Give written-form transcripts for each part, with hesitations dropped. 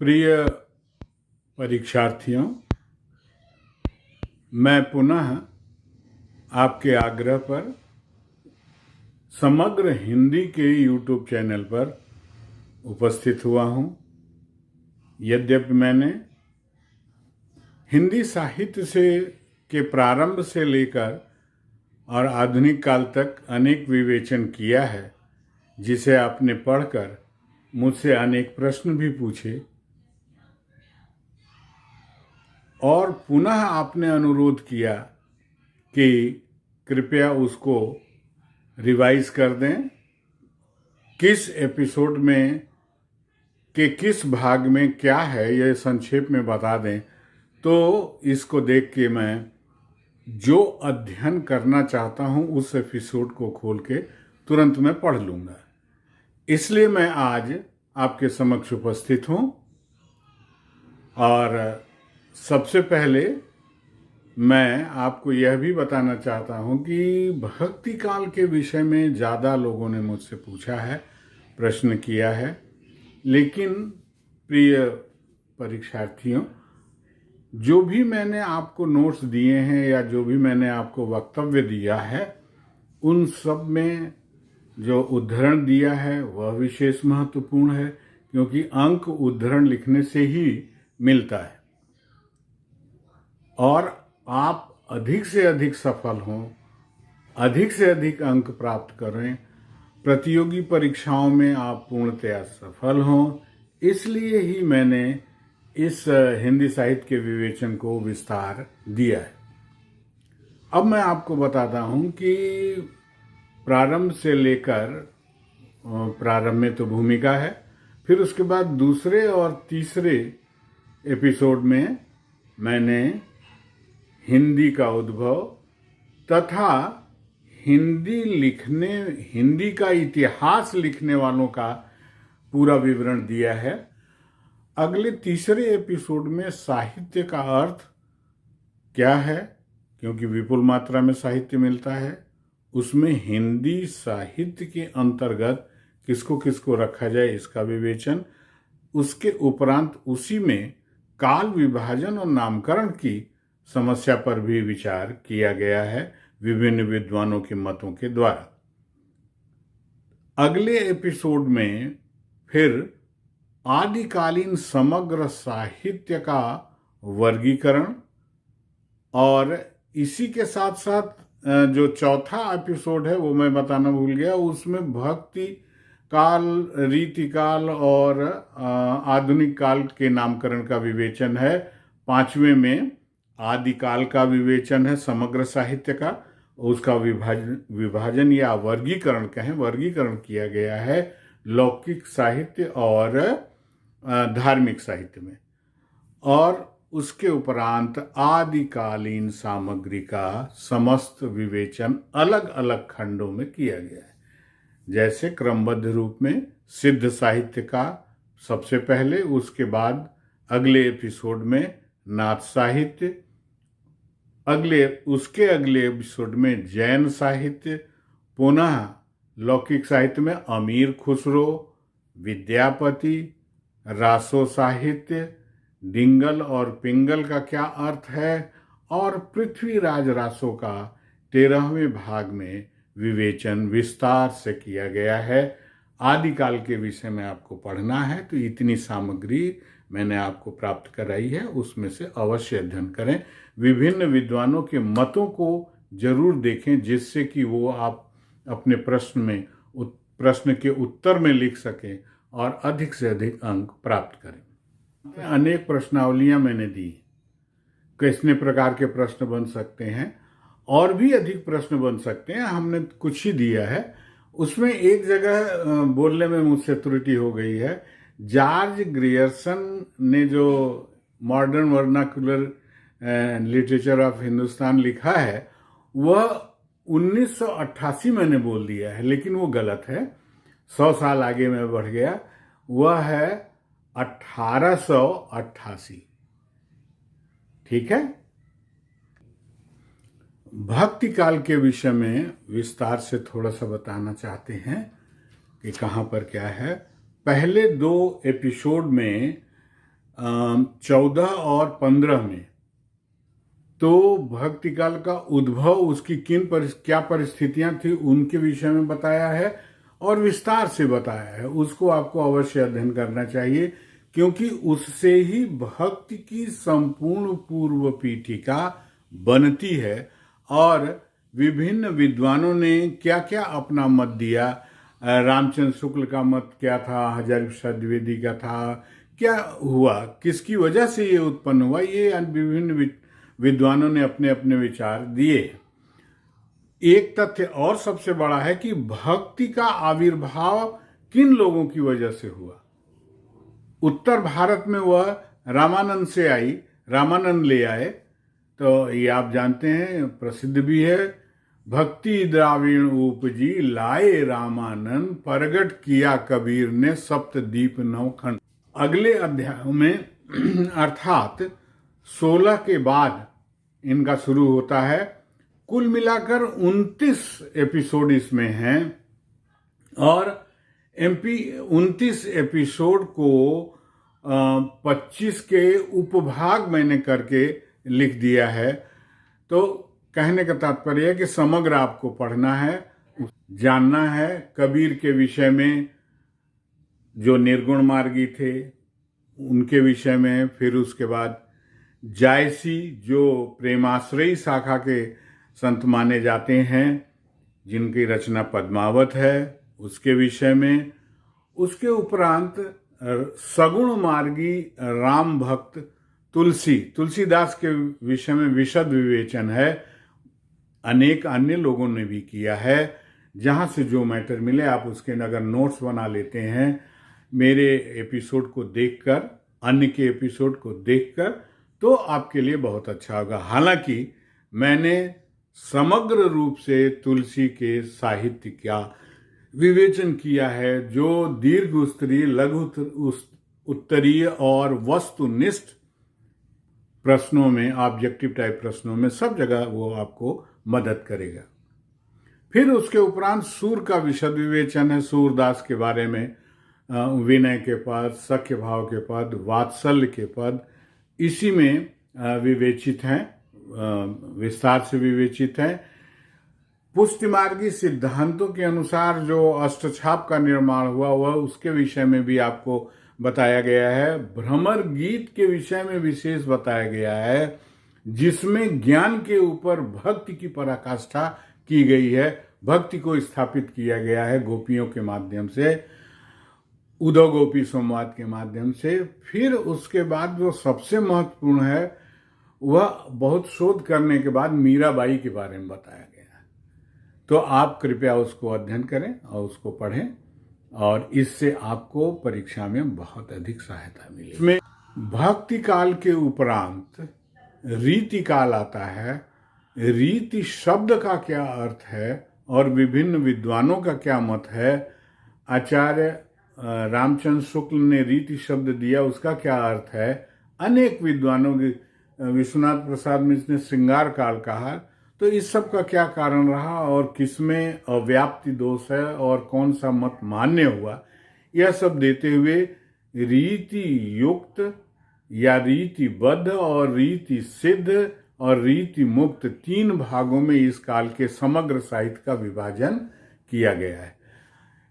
प्रिय परीक्षार्थियों, मैं पुनः आपके आग्रह पर समग्र हिंदी के YouTube चैनल पर उपस्थित हुआ हूँ। यद्यपि मैंने हिंदी साहित्य के प्रारंभ से लेकर और आधुनिक काल तक अनेक विवेचन किया है, जिसे आपने पढ़कर मुझसे अनेक प्रश्न भी पूछे और पुनः आपने अनुरोध किया कि कृपया उसको रिवाइज कर दें, किस एपिसोड में के किस भाग में क्या है यह संक्षेप में बता दें। तो इसको देख के मैं जो अध्ययन करना चाहता हूं उस एपिसोड को खोल के तुरंत मैं पढ़ लूँगा। इसलिए मैं आज आपके समक्ष उपस्थित हूं और सबसे पहले मैं आपको यह भी बताना चाहता हूं कि भक्ति काल के विषय में ज़्यादा लोगों ने मुझसे पूछा है, प्रश्न किया है, लेकिन प्रिय परीक्षार्थियों, जो भी मैंने आपको नोट्स दिए हैं या जो भी मैंने आपको वक्तव्य दिया है, उन सब में जो उद्धरण दिया है वह विशेष महत्वपूर्ण है, क्योंकि अंक उद्धरण लिखने से ही मिलता है। और आप अधिक से अधिक सफल हों, अधिक से अधिक अंक प्राप्त करें, प्रतियोगी परीक्षाओं में आप पूर्णतया सफल हों, इसलिए ही मैंने इस हिंदी साहित्य के विवेचन को विस्तार दिया है। अब मैं आपको बताता हूं कि प्रारंभ से लेकर, प्रारंभ में तो भूमिका है, फिर उसके बाद दूसरे और तीसरे एपिसोड में मैंने हिंदी का उद्भव तथा हिंदी का इतिहास लिखने वालों का पूरा विवरण दिया है। अगले तीसरे एपिसोड में साहित्य का अर्थ क्या है, क्योंकि विपुल मात्रा में साहित्य मिलता है, उसमें हिंदी साहित्य के अंतर्गत किसको किसको रखा जाए इसका विवेचन। उसके उपरांत उसी में काल विभाजन और नामकरण की समस्या पर भी विचार किया गया है विभिन्न विद्वानों के मतों के द्वारा। अगले एपिसोड में फिर आदिकालीन समग्र साहित्य का वर्गीकरण, और इसी के साथ साथ जो चौथा एपिसोड है वो मैं बताना भूल गया, उसमें भक्ति काल, रीति काल और आधुनिक काल के नामकरण का विवेचन है। पांचवें में आदिकाल का विवेचन है समग्र साहित्य का, उसका विभाजन या वर्गीकरण कहें, वर्गीकरण किया गया है लौकिक साहित्य और धार्मिक साहित्य में। और उसके उपरांत आदिकालीन सामग्री का समस्त विवेचन अलग अलग खंडों में किया गया है, जैसे क्रमबद्ध रूप में सिद्ध साहित्य का सबसे पहले, उसके बाद अगले एपिसोड में नाथ साहित्य, उसके अगले एपिसोड में जैन साहित्य, पुनः लौकिक साहित्य में अमीर खुसरो, विद्यापति, रासो साहित्य, डिंगल और पिंगल का क्या अर्थ है, और पृथ्वीराज रासो का 13वें भाग में विवेचन विस्तार से किया गया है। आदिकाल के विषय में आपको पढ़ना है तो इतनी सामग्री मैंने आपको प्राप्त कराई है, उसमें से अवश्य अध्ययन करें। विभिन्न विद्वानों के मतों को जरूर देखें, जिससे कि वो आप अपने प्रश्न के उत्तर में लिख सकें और अधिक से अधिक अंक प्राप्त करें। अनेक प्रश्नावलियां मैंने दी, कितने प्रकार के प्रश्न बन सकते हैं, और भी अधिक प्रश्न बन सकते हैं, हमने कुछ ही दिया है। उसमें एक जगह बोलने में मुझसे त्रुटि हो गई है। जॉर्ज ग्रियर्सन ने जो modern vernacular literature of Hindustan लिखा है वह 1988 मैंने बोल दिया है, लेकिन वो गलत है। 100 साल आगे मैं बढ़ गया, वह है 1888। ठीक है। भक्ति काल के विषय में विस्तार से थोड़ा सा बताना चाहते हैं कि कहाँ पर क्या है। पहले 2 एपिसोड में 14 और 15 में, तो भक्ति काल का उद्भव, उसकी क्या परिस्थितियां थी उनके विषय में बताया है और विस्तार से बताया है। उसको आपको अवश्य अध्ययन करना चाहिए, क्योंकि उससे ही भक्ति की संपूर्ण पूर्व पीठिका बनती है और विभिन्न विद्वानों ने क्या क्या अपना मत दिया। रामचंद्र शुक्ल का मत क्या था, हजारी प्रसाद द्विवेदी का था, क्या हुआ, किसकी वजह से ये उत्पन्न हुआ, ये विभिन्न विद्वानों ने अपने अपने विचार दिए। एक तथ्य और सबसे बड़ा है कि भक्ति का आविर्भाव किन लोगों की वजह से हुआ। उत्तर भारत में वह रामानंद से आई, रामानंद ले आए। तो ये आप जानते हैं, प्रसिद्ध भी है, भक्ति द्राविण उपजी लाए रामानंद, प्रगट किया कबीर ने सप्तदीप नवखंड। अगले अध्याय में अर्थात 16 के बाद इनका शुरू होता है। कुल मिलाकर 29 एपिसोड इसमें हैं और 29 एपिसोड को 25 के उपभाग मैंने करके लिख दिया है। तो कहने का तात्पर्य है कि समग्र आपको पढ़ना है, जानना है कबीर के विषय में, जो निर्गुण मार्गी थे उनके विषय में, फिर उसके बाद जायसी जो प्रेमाश्रयी शाखा के संत माने जाते हैं, जिनकी रचना पद्मावत है, उसके विषय में। उसके उपरांत सगुण मार्गी राम भक्त तुलसीदास के विषय में विशद विवेचन है। अनेक अन्य लोगों ने भी किया है। जहां से जो मैटर मिले आप उसके अगर नोट्स बना लेते हैं, मेरे एपिसोड को देखकर, अन्य के एपिसोड को देखकर, तो आपके लिए बहुत अच्छा होगा। हालांकि मैंने समग्र रूप से तुलसी के साहित्य का विवेचन किया है, जो दीर्घ उत्तरीय, लघु उत्तरीय और वस्तुनिष्ठ प्रश्नों में, ऑब्जेक्टिव टाइप प्रश्नों में, सब जगह वो आपको मदद करेगा। फिर उसके उपरांत सूर का विशद विवेचन है, सूरदास के बारे में, विनय के पद, सख्य भाव के पद, वात्सल्य के पद इसी में विवेचित हैं, विस्तार से विवेचित हैं। पुष्टिमार्गी सिद्धांतों के अनुसार जो अष्टछाप का निर्माण हुआ वह उसके विषय में भी आपको बताया गया है। भ्रमर गीत के विषय में विशेष बताया गया है, जिसमें ज्ञान के ऊपर भक्ति की पराकाष्ठा की गई है, भक्ति को स्थापित किया गया है गोपियों के माध्यम से, उद्धव गोपी संवाद के माध्यम से। फिर उसके बाद जो सबसे महत्वपूर्ण है वह बहुत शोध करने के बाद मीराबाई के बारे में बताया गया है। तो आप कृपया उसको अध्ययन करें और उसको पढ़ें, और इससे आपको परीक्षा में बहुत अधिक सहायता मिलेगी। इसमें भक्ति काल के उपरांत रीति काल आता है। रीति शब्द का क्या अर्थ है और विभिन्न विद्वानों का क्या मत है। आचार्य रामचंद्र शुक्ल ने रीति शब्द दिया, उसका क्या अर्थ है। अनेक विद्वानों के, विश्वनाथ प्रसाद मिश्र ने श्रृंगार काल कहा। तो इस सब का क्या कारण रहा और किसमें अव्याप्ति दोष है और कौन सा मत मान्य हुआ, यह सब देते हुए रीति युक्त या रीतिबद्ध और रीति सिद्ध और रीति मुक्त 3 भागों में इस काल के समग्र साहित्य का विभाजन किया गया है।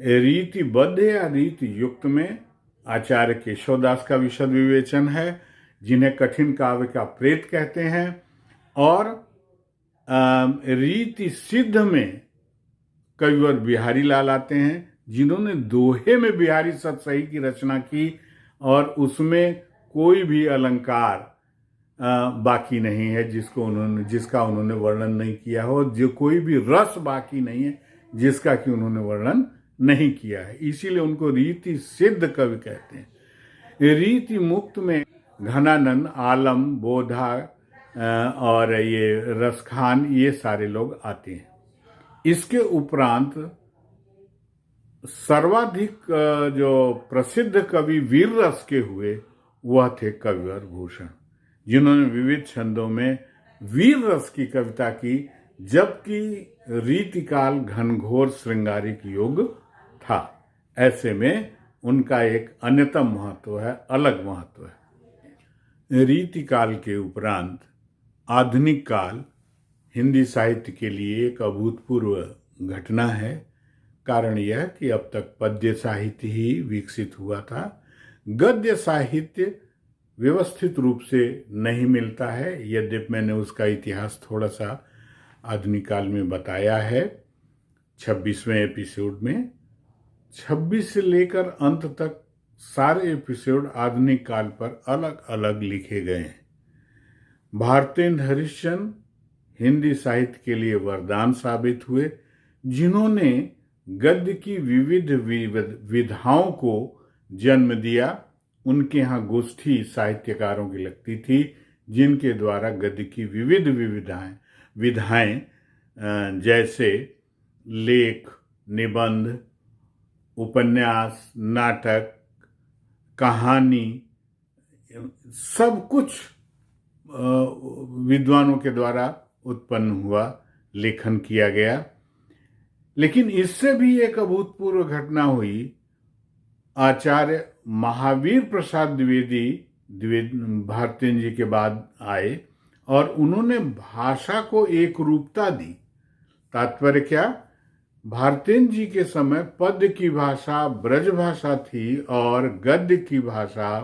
रीतिबद्ध या रीति युक्त में आचार्य केशवदास का विशद विवेचन है, जिन्हें कठिन काव्य का प्रेत कहते हैं। और रीति सिद्ध में कविवर बिहारी लाल आते हैं, जिन्होंने दोहे में बिहारी सतसही की रचना की और उसमें कोई भी अलंकार बाकी नहीं है जिसका उन्होंने वर्णन नहीं किया हो, जो कोई भी रस बाकी नहीं है जिसका कि उन्होंने वर्णन नहीं किया है। इसीलिए उनको रीति सिद्ध कवि कहते हैं। रीति मुक्त में घनानंद, आलम, बोधा और ये रसखान, ये सारे लोग आते हैं। इसके उपरांत सर्वाधिक जो प्रसिद्ध कवि वीर रस के हुए वह थे कविवर भूषण, जिन्होंने विविध छंदों में वीर रस की कविता की, जबकि रीतिकाल घनघोर श्रृंगारिक युग था। ऐसे में उनका एक अन्यतम महत्व है, अलग महत्व है। रीतिकाल के उपरांत आधुनिक काल हिंदी साहित्य के लिए एक अभूतपूर्व घटना है। कारण यह कि अब तक पद्य साहित्य ही विकसित हुआ था। गद्य साहित्य व्यवस्थित रूप से नहीं मिलता है, यद्यपि मैंने उसका इतिहास थोड़ा सा आधुनिक काल में बताया है 26वें एपिसोड में। 26 से लेकर अंत तक सारे एपिसोड आधुनिक काल पर अलग अलग लिखे गए हैं। भारतेंद्र हरिश्चंद्र हिंदी साहित्य के लिए वरदान साबित हुए, जिन्होंने गद्य की विविध विधाओं को जन्म दिया। उनके यहाँ गोष्ठी साहित्यकारों की लगती थी, जिनके द्वारा गद्य की विविध विधाएं जैसे लेख, निबंध, उपन्यास, नाटक, कहानी, सब कुछ विद्वानों के द्वारा उत्पन्न हुआ, लेखन किया गया। लेकिन इससे भी एक अभूतपूर्व घटना हुई। आचार्य महावीर प्रसाद द्विवेदी भारतेंद्र जी के बाद आए और उन्होंने भाषा को एक रूपता दी। तात्पर्य क्या? भारतेंद्र जी के समय पद्य की भाषा ब्रज भाषा थी और गद्य की भाषा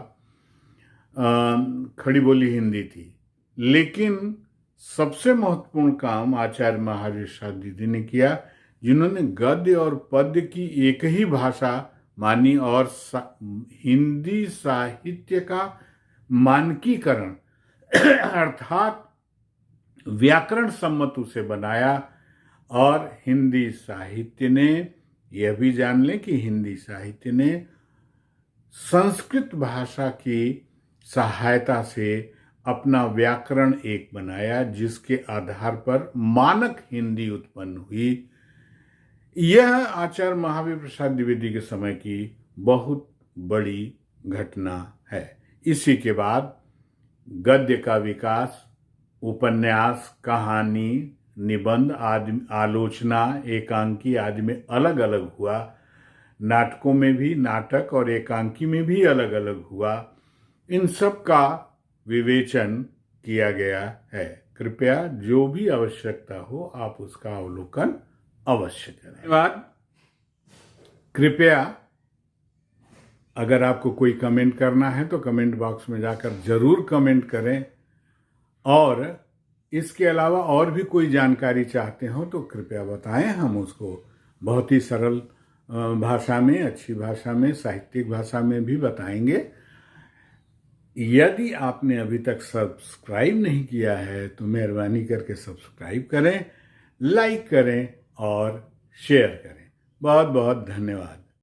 खड़ी बोली हिंदी थी। लेकिन सबसे महत्वपूर्ण काम आचार्य महावीर प्रसाद द्विवेदी ने किया, जिन्होंने गद्य और पद्य की एक ही भाषा मानी और हिंदी साहित्य का मानकीकरण अर्थात व्याकरण सम्मत उसे बनाया। और हिंदी साहित्य ने, यह भी जान लें कि हिंदी साहित्य ने संस्कृत भाषा की सहायता से अपना व्याकरण एक बनाया, जिसके आधार पर मानक हिंदी उत्पन्न हुई। यह आचार्य महावीर प्रसाद द्विवेदी के समय की बहुत बड़ी घटना है। इसी के बाद गद्य का विकास उपन्यास, कहानी, निबंध आदि, आलोचना, एकांकी आदि में अलग अलग हुआ। नाटकों में भी, नाटक और एकांकी में भी अलग अलग हुआ। इन सब का विवेचन किया गया है। कृपया जो भी आवश्यकता हो आप उसका अवलोकन अवश्य करें। धन्यवाद। कृपया अगर आपको कोई कमेंट करना है तो कमेंट बॉक्स में जाकर जरूर कमेंट करें, और इसके अलावा और भी कोई जानकारी चाहते हो तो कृपया बताएं। हम उसको बहुत ही सरल भाषा में, अच्छी भाषा में, साहित्यिक भाषा में भी बताएंगे। यदि आपने अभी तक सब्सक्राइब नहीं किया है तो मेहरबानी करके सब्सक्राइब करें, लाइक करें और शेयर करें। बहुत बहुत धन्यवाद।